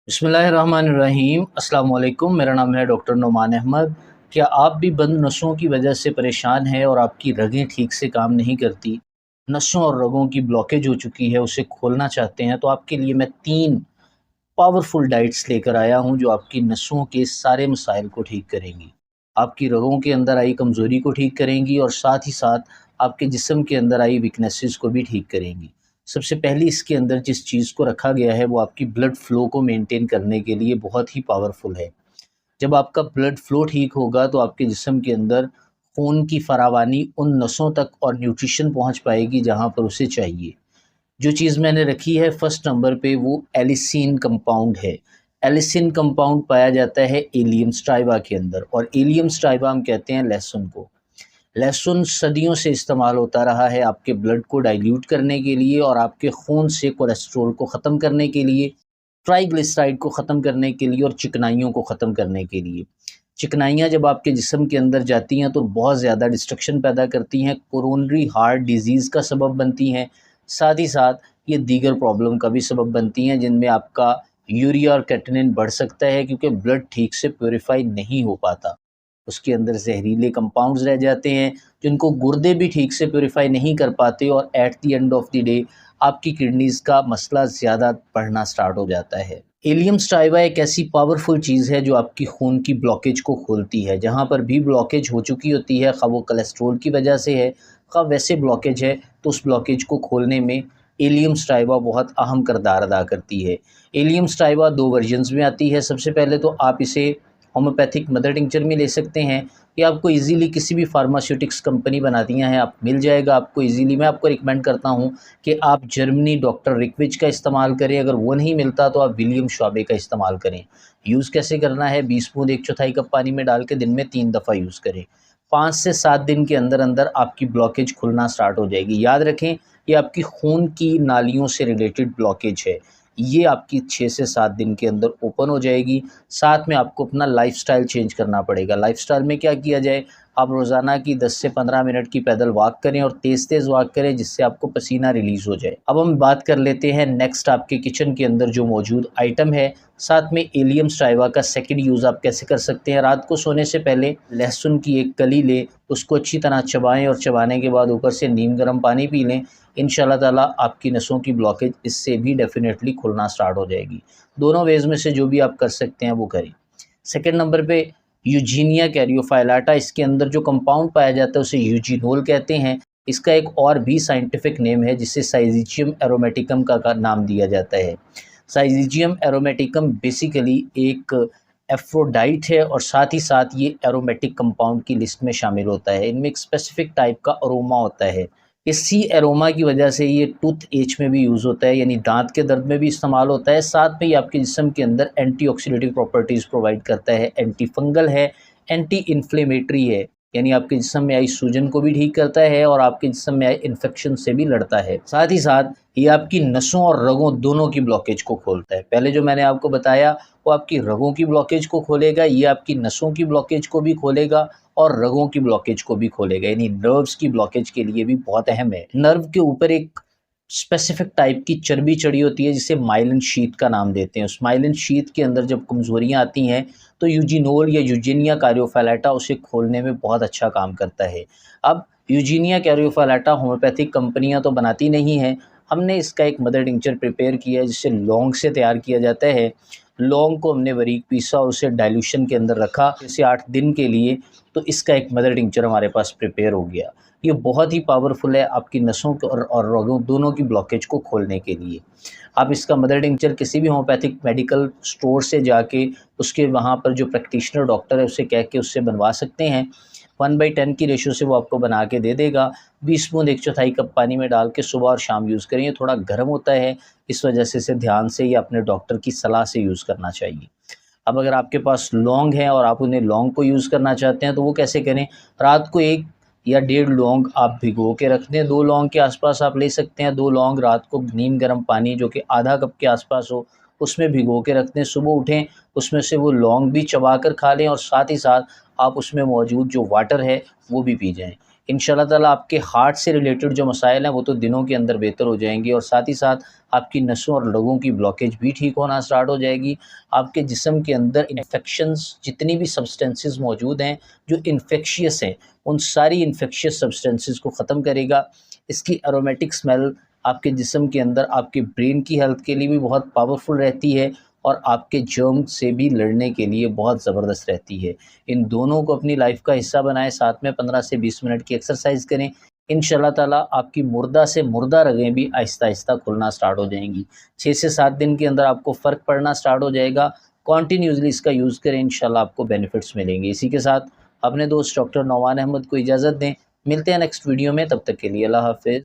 बिस्मिल्लाहिर्रहमानिर्रहीम। अस्सलाम वालेकुम। मेरा नाम है डॉक्टर नुमान अहमद। क्या आप भी बंद नसों की वजह से परेशान हैं और आपकी रगें ठीक से काम नहीं करती, नसों और रगों की ब्लॉकेज हो चुकी है, उसे खोलना चाहते हैं, तो आपके लिए मैं 3 पावरफुल डाइट्स लेकर आया हूँ जो आपकी नसों के सारे मसाइल को ठीक करेंगी। आपकी रगों के अंदर आई कमज़ोरी को ठीक करेंगी और साथ ही साथ आपके जिस्म के अंदर आई वीकनेसेस को भी ठीक करेंगी। सबसे पहली इसके अंदर जिस चीज़ को रखा गया है वो आपकी ब्लड फ़्लो को मेंटेन करने के लिए बहुत ही पावरफुल है। जब आपका ब्लड फ़्लो ठीक होगा तो आपके जिस्म के अंदर खून की फरावानी उन नसों तक और न्यूट्रिशन पहुँच पाएगी जहाँ पर उसे चाहिए। जो चीज़ मैंने रखी है फर्स्ट नंबर पे वो एलिसिन कंपाउंड है। एलिसिन कंपाउंड पाया जाता है एलियम स्टाइवा के अंदर और एलियम स्टाइवा हम कहते हैं लहसुन को। लहसुन सदियों से इस्तेमाल होता रहा है आपके ब्लड को डाइल्यूट करने के लिए और आपके खून से कोलेस्ट्रॉल को ख़त्म करने के लिए, ट्राइग्लिसराइड को ख़त्म करने के लिए और चिकनाइयों को ख़त्म करने के लिए। चिकनाइयाँ जब आपके जिस्म के अंदर जाती हैं तो बहुत ज़्यादा डिस्ट्रक्शन पैदा करती हैं, कोरोनरी हार्ट डिज़ीज़ का सबब बनती हैं, साथ ही साथ ये दीगर प्रॉब्लम का भी सबब बनती हैं जिनमें आपका यूरिया और क्रेटिनिन बढ़ सकता है क्योंकि ब्लड ठीक से प्यूरिफाई नहीं हो पाता। उसके अंदर ज़हरीले कंपाउंड्स रह जाते हैं जिनको गुर्दे भी ठीक से प्यूरिफाई नहीं कर पाते और at the end of the day आपकी किडनीज़ का मसला ज़्यादा बढ़ना स्टार्ट हो जाता है। एलियम स्टाइवा एक ऐसी पावरफुल चीज़ है जो आपकी खून की ब्लॉकेज को खोलती है। जहाँ पर भी ब्लॉकेज हो चुकी होती है, ख़ाँ वो कोलेस्ट्रॉल की वजह से है, ख़ाँ वैसे ब्लॉकेज है, तो उस ब्लॉकेज को खोलने में एलियम स्टाइवा बहुत अहम किरदार अदा करती है। एलियम स्टाइवा 2 वर्जन्स में आती है। सबसे पहले तो आप इसे होम्योपैथिक मदर टिंचर में ले सकते हैं। ये आपको इजीली किसी भी फार्मास्यूटिक्स कंपनी बनाती हैं, आप मिल जाएगा आपको इजीली। मैं आपको रिकमेंड करता हूँ कि आप जर्मनी डॉक्टर रिकविच का इस्तेमाल करें, अगर वो नहीं मिलता तो आप विलियम श्वाबे का इस्तेमाल करें। यूज़ कैसे करना है, 20 बूँद 1/4 कप पानी में डाल के दिन में 3 दफ़ा यूज़ करें। 5 से 7 दिन के अंदर अंदर आपकी ब्लॉकेज खुलना स्टार्ट हो जाएगी। याद रखें, ये आपकी खून की नालियों से रिलेटेड ब्लॉकेज है। ये आपकी 6 से 7 दिन के अंदर ओपन हो जाएगी। साथ में आपको अपना लाइफ़स्टाइल चेंज करना पड़ेगा। लाइफ़स्टाइल में क्या किया जाए, आप रोज़ाना की 10 से 15 मिनट की पैदल वॉक करें और तेज़-तेज़ वॉक करें जिससे आपको पसीना रिलीज़ हो जाए। अब हम बात कर लेते हैं नेक्स्ट आपके किचन के अंदर जो मौजूद आइटम है, साथ में एलियम स्टाइवा का सेकंड यूज़ आप कैसे कर सकते हैं। रात को सोने से पहले लहसुन की एक कली लें, उसको अच्छी तरह चबाएँ और चबाने के बाद ऊपर से नीम गर्म पानी पी लें। इंशाल्लाह ताला आपकी नसों की ब्लॉकेज इससे भी डेफ़िनेटली खुलना स्टार्ट हो जाएगी। दोनों वेज़ में से जो भी आप कर सकते हैं वो करें। सेकंड नंबर पे यूजीनिया कैरियोफाइलाटा, इसके अंदर जो कंपाउंड पाया जाता है उसे यूजीनोल कहते हैं। इसका एक और भी साइंटिफिक नेम है जिसे साइज़िजियम एरोमेटिकम का नाम दिया जाता है। साइज़िजियम एरोमेटिकम बेसिकली एक एफ्रोडाइट है और साथ ही साथ ये एरोमेटिक कंपाउंड की लिस्ट में शामिल होता है। इनमें एक स्पेसिफिक टाइप का अरोमा होता है। इसी एरोमा की वजह से ये टूथ एच में भी यूज़ होता है, यानी दांत के दर्द में भी इस्तेमाल होता है। साथ में ये आपके जिस्म के अंदर एंटीऑक्सीडेटिव प्रॉपर्टीज़ प्रोवाइड करता है, एंटी फंगल है, एंटी इन्फ्लेमेटरी है, यानी आपके जिस्म में आई सूजन को भी ठीक करता है और आपके जिस्म में आई इन्फेक्शन से भी लड़ता है। साथ ही साथ ये आपकी नसों और रगों दोनों की ब्लॉकेज को खोलता है। पहले जो मैंने आपको बताया वो आपकी रगों की ब्लॉकेज को खोलेगा, ये आपकी नसों की ब्लॉकेज को भी खोलेगा और रगों की ब्लॉकेज को भी खोलेगा, यानी नर्व्स की ब्लॉकेज के लिए भी बहुत अहम है। नर्व के ऊपर एक स्पेसिफिक टाइप की चर्बी चढ़ी होती है जिसे माइलिन शीथ का नाम देते हैं। उस माइलिन शीथ के अंदर जब कमज़ोरियाँ आती हैं तो यूजिनोल या यूजीनिया कैरियोफाइलाटा उसे खोलने में बहुत अच्छा काम करता है। अब यूजीनिया कैरियोफाइलाटा होम्योपैथिक कंपनियां तो बनाती नहीं हैं, हमने इसका एक मदर टिंचर प्रिपेयर किया है जिसे लौंग से तैयार किया जाता है। लौंग को हमने बारीक पीसा और उसे डाइल्यूशन के अंदर रखा जैसे 8 दिन के लिए, तो इसका एक मदर टिंचर हमारे पास प्रिपेयर हो गया। ये बहुत ही पावरफुल है आपकी नसों के और रगों दोनों की ब्लॉकेज को खोलने के लिए। आप इसका मदर टिंचर किसी भी होम्योपैथिक मेडिकल स्टोर से जाके उसके वहाँ पर जो प्रैक्टिशनर डॉक्टर है उससे कह के उससे बनवा सकते हैं। 1/10 की रेशियो से वो आपको बना के दे देगा। 20 बूँद 1/4 कप पानी में डाल के सुबह और शाम यूज़ करें। ये थोड़ा गर्म होता है, इस वजह से इसे ध्यान से या अपने डॉक्टर की सलाह से यूज़ करना चाहिए। अब अगर आपके पास लौंग है और आप उन्हें लौंग को यूज़ करना चाहते हैं तो वो कैसे करें, रात को 1 या डेढ़ लौंग आप भिगो के रख दें। 2 लौंग के आसपास आप ले सकते हैं। 2 लौंग रात को नीम गर्म पानी जो कि आधा कप के आसपास हो उसमें भिगो के रख दें। सुबह उठें उसमें से वो लौंग भी चबा कर खा लें और साथ ही साथ आप उसमें मौजूद जो वाटर है वो भी पी जाएँ। इंशाल्लाह ताला आपके हार्ट से रिलेटेड जो मसाइल हैं वो तो दिनों के अंदर बेहतर हो जाएंगे, और साथ ही साथ आपकी नसों और रगों की ब्लॉकेज भी ठीक होना स्टार्ट हो जाएगी। आपके जिस्म के अंदर इन्फेक्शंस जितनी भी सब्सटेंसेस मौजूद हैं जो इन्फेक्शियस हैं, उन सारी इन्फेक्शियस सब्सटेंसेस को ख़त्म करेगा। इसकी एरोमेटिक स्मेल आपके जिस्म के अंदर आपके ब्रेन की हेल्थ के लिए भी बहुत पावरफुल रहती है, और आपके जर्म से भी लड़ने के लिए बहुत ज़बरदस्त रहती है। इन दोनों को अपनी लाइफ का हिस्सा बनाएं, साथ में 15 से 20 मिनट की एक्सरसाइज करें। इंशाल्लाह ताला आपकी मुर्दा से मुर्दा रगें भी आहिस्ता आहिस्ता खुलना स्टार्ट हो जाएंगी। 6 से 7 दिन के अंदर आपको फ़र्क पड़ना स्टार्ट हो जाएगा। कॉन्टीन्यूसली इसका यूज़ करें, इंशाल्लाह आपको बेनिफिट्स मिलेंगे। इसी के साथ अपने दोस्त डॉक्टर नौमान अहमद को इजाज़त दें। मिलते हैं नेक्स्ट वीडियो में, तब तक के लिए अल्लाह हाफ़िज़।